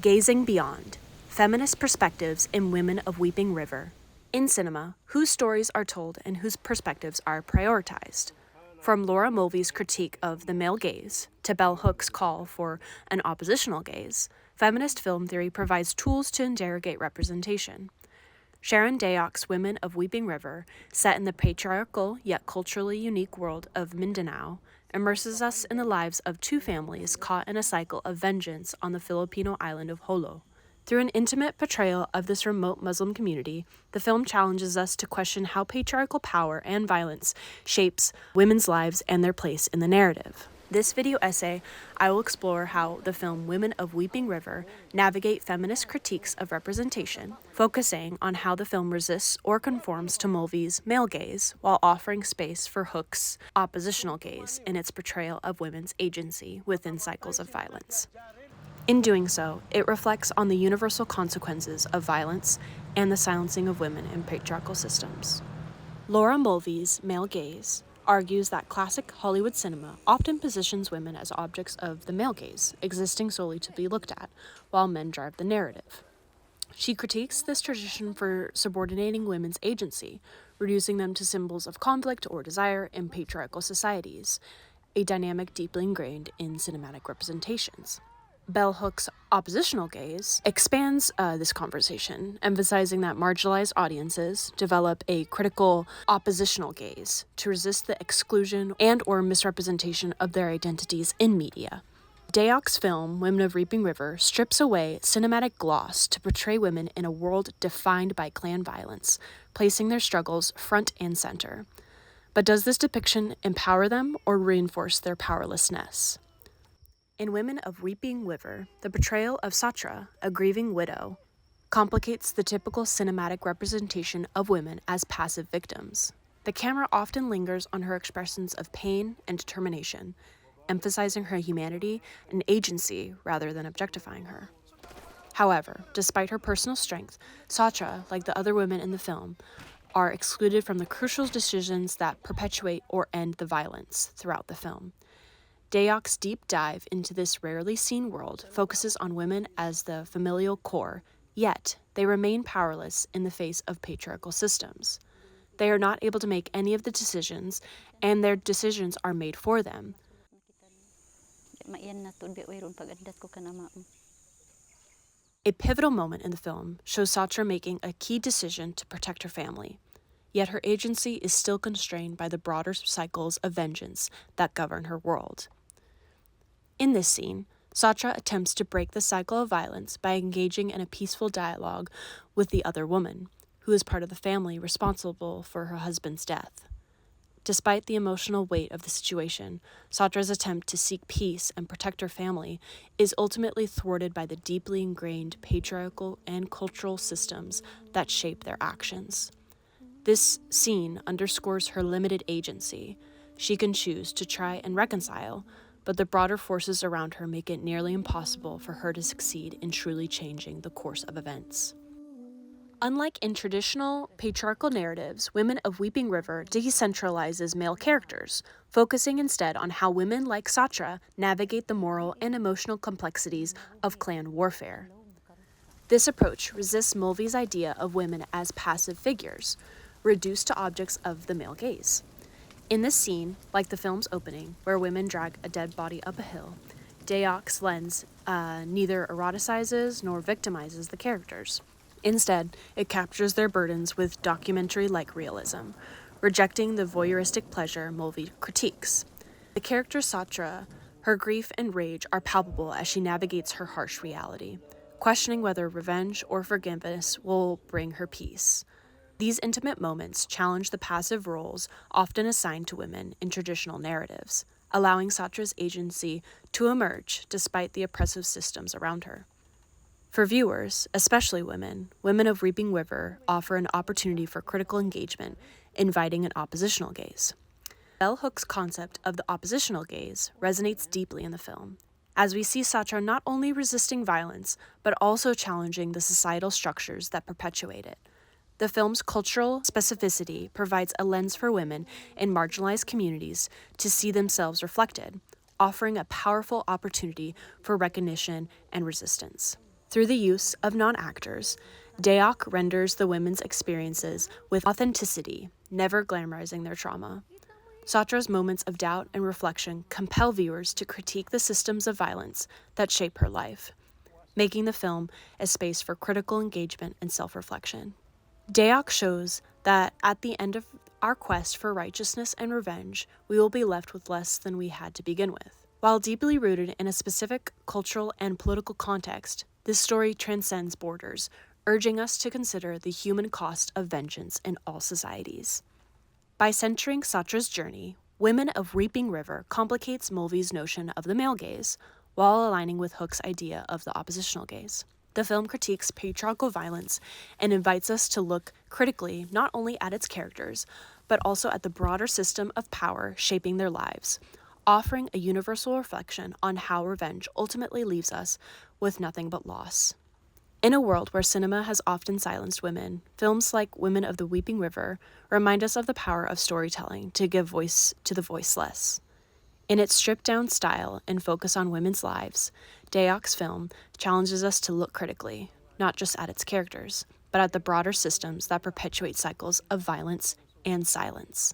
Gazing Beyond, Feminist Perspectives in Women of Weeping River. In cinema, whose stories are told and whose perspectives are prioritized? From Laura Mulvey's critique of the male gaze to Bell Hook's call for an oppositional gaze, feminist film theory provides tools to interrogate representation. Sharon Dayok's Women of Weeping River, set in the patriarchal yet culturally unique world of Mindanao, immerses us in the lives of two families caught in a cycle of vengeance on the Filipino island of Jolo. Through an intimate portrayal of this remote Muslim community, the film challenges us to question how patriarchal power and violence shapes women's lives and their place in the narrative. This video essay, I will explore how the film Women of Weeping River navigate feminist critiques of representation, focusing on how the film resists or conforms to Mulvey's male gaze while offering space for Hook's oppositional gaze in its portrayal of women's agency within cycles of violence. In doing so, it reflects on the universal consequences of violence and the silencing of women in patriarchal systems. Laura Mulvey's male gaze argues that classic Hollywood cinema often positions women as objects of the male gaze, existing solely to be looked at, while men drive the narrative. She critiques this tradition for subordinating women's agency, reducing them to symbols of conflict or desire in patriarchal societies, a dynamic deeply ingrained in cinematic representations. Bell Hook's oppositional gaze expands this conversation, emphasizing that marginalized audiences develop a critical oppositional gaze to resist the exclusion and or misrepresentation of their identities in media. Dayok's film, Women of Weeping River, strips away cinematic gloss to portray women in a world defined by clan violence, placing their struggles front and center. But does this depiction empower them or reinforce their powerlessness? In Women of Weeping River, the portrayal of Satra, a grieving widow, complicates the typical cinematic representation of women as passive victims. The camera often lingers on her expressions of pain and determination, emphasizing her humanity and agency rather than objectifying her. However, despite her personal strength, Satra, like the other women in the film, are excluded from the crucial decisions that perpetuate or end the violence throughout the film. Dayok's deep dive into this rarely seen world focuses on women as the familial core, yet they remain powerless in the face of patriarchal systems. They are not able to make any of the decisions, and their decisions are made for them. A pivotal moment in the film shows Satra making a key decision to protect her family, yet her agency is still constrained by the broader cycles of vengeance that govern her world. In this scene, Satra attempts to break the cycle of violence by engaging in a peaceful dialogue with the other woman, who is part of the family responsible for her husband's death. Despite the emotional weight of the situation, Satra's attempt to seek peace and protect her family is ultimately thwarted by the deeply ingrained patriarchal and cultural systems that shape their actions. This scene underscores her limited agency. She can choose to try and reconcile, but the broader forces around her make it nearly impossible for her to succeed in truly changing the course of events. Unlike in traditional patriarchal narratives, Women of Weeping River decentralizes male characters, focusing instead on how women like Satra navigate the moral and emotional complexities of clan warfare. This approach resists Mulvey's idea of women as passive figures, reduced to objects of the male gaze. In this scene, like the film's opening, where women drag a dead body up a hill, Dayok's lens neither eroticizes nor victimizes the characters. Instead, it captures their burdens with documentary-like realism, rejecting the voyeuristic pleasure Mulvey critiques. The character Satra, her grief and rage are palpable as she navigates her harsh reality, questioning whether revenge or forgiveness will bring her peace. These intimate moments challenge the passive roles often assigned to women in traditional narratives, allowing Satra's agency to emerge despite the oppressive systems around her. For viewers, especially women, Women of Weeping River offer an opportunity for critical engagement, inviting an oppositional gaze. Bell Hook's concept of the oppositional gaze resonates deeply in the film, as we see Satra not only resisting violence, but also challenging the societal structures that perpetuate it. The film's cultural specificity provides a lens for women in marginalized communities to see themselves reflected, offering a powerful opportunity for recognition and resistance. Through the use of non-actors, Deok renders the women's experiences with authenticity, never glamorizing their trauma. Satra's moments of doubt and reflection compel viewers to critique the systems of violence that shape her life, making the film a space for critical engagement and self-reflection. Deok shows that at the end of our quest for righteousness and revenge, we will be left with less than we had to begin with. While deeply rooted in a specific cultural and political context, this story transcends borders, urging us to consider the human cost of vengeance in all societies. By centering Satra's journey, Women of Weeping River complicates Mulvey's notion of the male gaze, while aligning with Hook's idea of the oppositional gaze. The film critiques patriarchal violence and invites us to look critically not only at its characters, but also at the broader system of power shaping their lives, offering a universal reflection on how revenge ultimately leaves us with nothing but loss. In a world where cinema has often silenced women, films like Women of the Weeping River remind us of the power of storytelling to give voice to the voiceless. In its stripped-down style and focus on women's lives, Deok's film challenges us to look critically, not just at its characters, but at the broader systems that perpetuate cycles of violence and silence.